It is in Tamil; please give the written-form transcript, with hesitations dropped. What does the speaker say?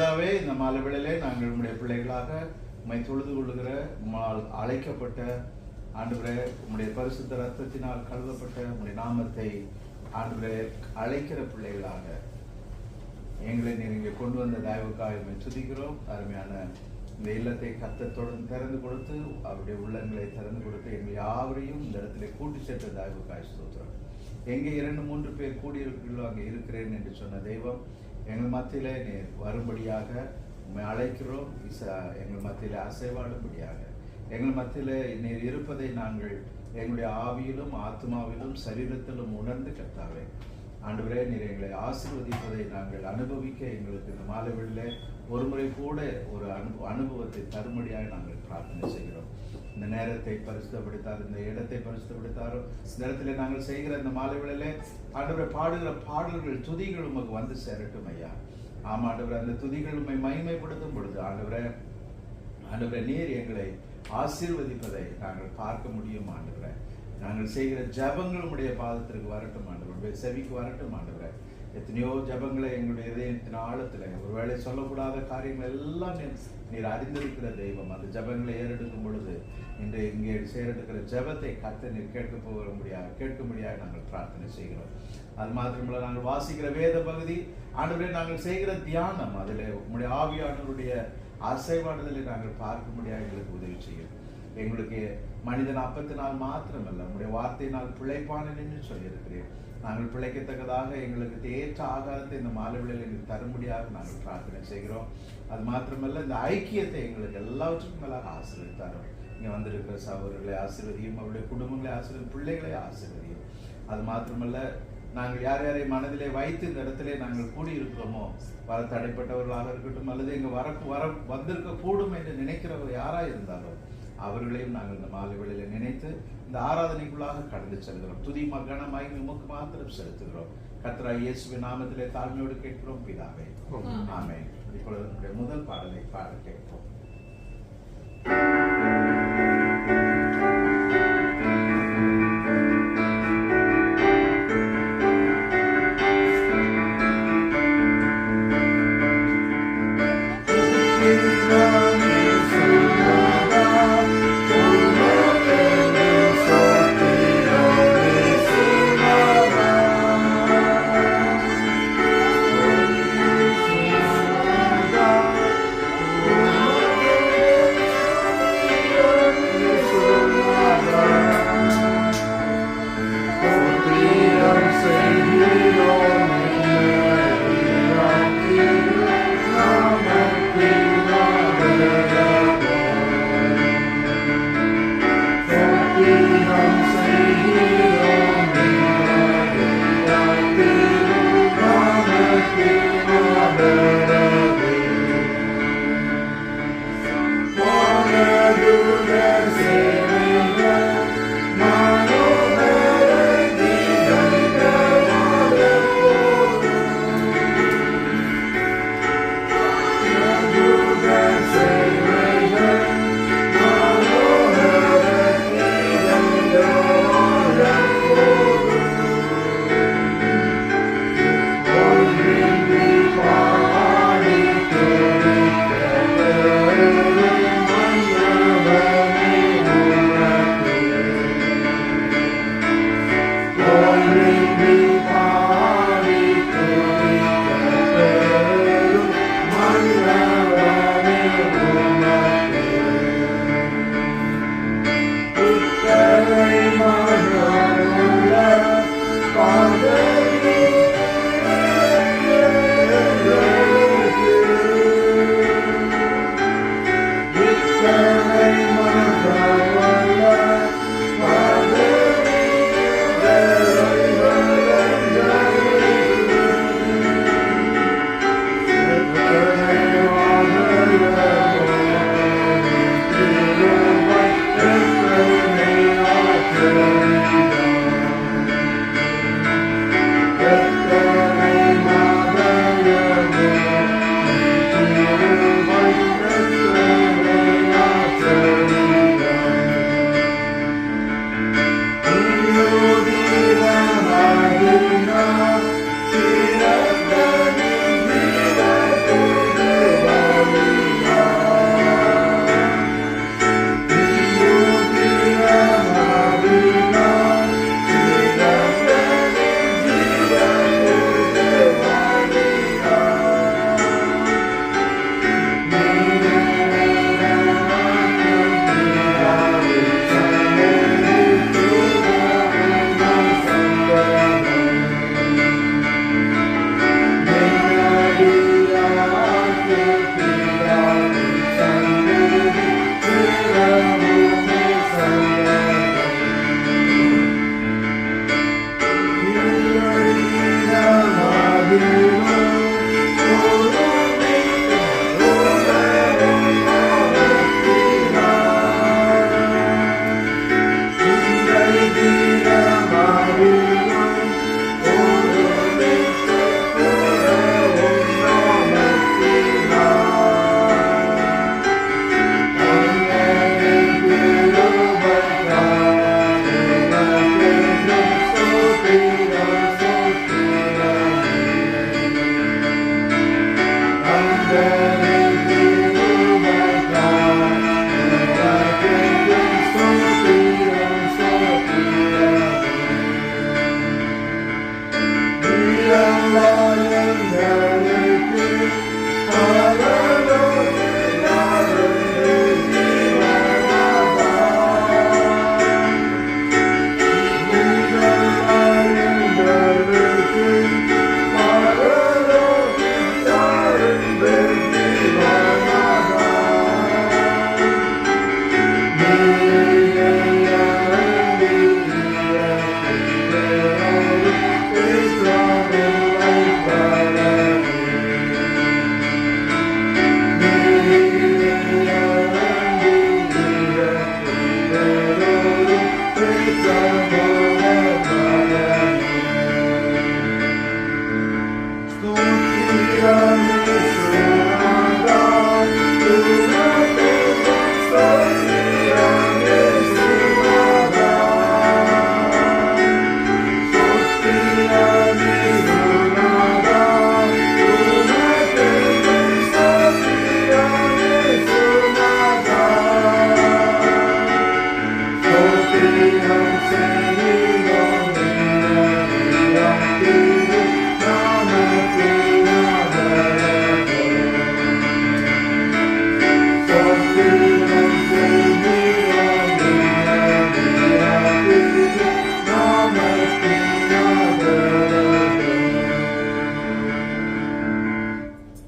பிதாவே, இந்த மாலைவேளையிலே நாங்கள் உம்முடைய பிள்ளைகளாக உம்மை தொழுது கொள்ளுகிற உம்மால் அழைக்கப்பட்ட ஆண்டவரே, உம்முடைய பரிசுத்த ரத்தத்தினால் கழுவப்பட்ட உம்முடைய நாமத்தை ஆண்டவரே அழைக்கிற பிள்ளைகளாக எங்களை நீர் இங்கே கொண்டு வந்த தயவுக்காக உம்மை துதிக்கிறோம். அருமையான இந்த இல்லத்தை கர்த்தர் திறந்து கொடுத்து அவருடைய உள்ளங்களை திறந்து கொடுத்து எங்கள் யாவரையும் இந்த இடத்துல கூட்டி சேர்த்த தயவுக்காய் ஸ்தோத்திரம். எங்கே 2-3 பேர் கூடியிருக்கிறீர்களோ அங்கே இருக்கிறேன் என்று சொன்ன தெய்வம் எங்கள் மத்தியிலே நீர் வரும்படியாக உம்மை அழைக்கிறோம். எங்கள் மத்தியிலே அசைவாடும்படியாக எங்கள் மத்தியிலே நீர் இருப்பதை நாங்கள் எங்களுடைய ஆவியிலும் ஆத்மாவிலும் சரீரத்திலும் உணர்ந்து கர்த்தாவே ஆண்டவரே, நீர் எங்களை ஆசீர்வதிப்பதை நாங்கள் அனுபவிக்க எங்களுக்கு இந்த மாலைவேளையிலே ஒரு முறை கூட ஒரு அனுபவத்தை தரும்படியாக நாங்கள் பிரார்த்தனை செய்கிறோம். இந்த நேரத்தை பரிசுத்தப்படுத்தார், இந்த இடத்தை பரிசுத்தப்படுத்தாரோ, இந்த இடத்துல நாங்கள் செய்கிற இந்த மாலைவேளையிலே ஆண்டவரை பாடுகிற பாடல்கள் துதிகள் உமக்கு வந்து சேரட்டும் ஐயா. ஆமா ஆண்டவரே, அந்த துதிகள் உம்மை மகிமைப்படுத்தும் பொழுது ஆண்டவரே நீர் எங்களை ஆசீர்வதிப்பதை நாங்கள் பார்க்க முடியும் ஆண்டவரே. நாங்கள் செய்கிற ஜபங்கள் உடைய பாதத்திற்கு வரட்டும் ஆண்டவரே, செவிக்கு வரட்டும் ஆண்டவரே. எத்தனையோ ஜபங்களை எங்களுடைய இதயத்தின் ஆழத்துல ஒருவேளை சொல்லக்கூடாத காரியங்கள் எல்லாம் நீர் அறிந்திருக்கிற தெய்வம். அந்த ஜபங்களை ஏறெடுக்கும் பொழுது இன்று இங்கே சேரெடுக்கிற ஜபத்தை கர்த்தர் நீர் கேட்க முடியாது நாங்கள் பிரார்த்தனை செய்கிறோம். அது மாத்திரமல்ல, நாங்கள் வாசிக்கிற வேத பகுதி ஆண்டவரே, நாங்கள் செய்கிற தியானம் அதில் உங்களுடைய ஆவியானவருடைய அசைவாடுதலை நாங்கள் பார்க்க முடியாது எங்களுக்கு உதவி செய்யும். எங்களுக்கு மனிதன் அப்பத்தினால் மாத்திரமல்ல உங்களுடைய வார்த்தையினால் பிழைப்பான என்று சொல்லியிருக்கிறேன். நாங்கள் பிழைக்கத்தக்கதாக எங்களுக்கு ஏற்ற ஆகாரத்தை இந்த மாலைவேளையில் எங்களுக்கு தரும்படியாக நாங்கள் பிரார்த்தனை செய்கிறோம். அது மாத்திரமல்ல, இந்த ஐக்கியத்தை எங்களுக்கு எல்லாவற்றுக்கும் மேலாக ஆசீர்வதித்தாரோம். இங்கே வந்திருக்கிற சகோதரர்களை ஆசீர்வதியும், அவருடைய குடும்பங்களை ஆசீர்வதியும், பிள்ளைகளை ஆசீர்வதியும். அது மாத்திரமல்ல, நாங்கள் யார் யாரை மனதிலே வைத்து இந்த இடத்திலே நாங்கள் கூடியிருக்கிறோமோ, வர தடைப்பட்டவர்களாக இருக்கட்டும் அல்லது இங்கே வந்திருக்க கூடும் என்று நினைக்கிறவர் யாராக இருந்தாலும் அவர்களையும் நாங்கள் இந்த மாலைவேளையில நினைத்து இந்த ஆராதனைக்குள்ளாக கடந்து செல்கிறோம். துதி கன மகிமை உமக்கு மாத்திரம் செலுத்துகிறோம். கர்த்தராகிய இயேசுவின் நாமத்திலே தாழ்மையோடு கேட்கிறோம் பிதாவே, ஆமென். இப்பொழுது நம்முடைய முதல் பாடலை பாட கேட்போம்.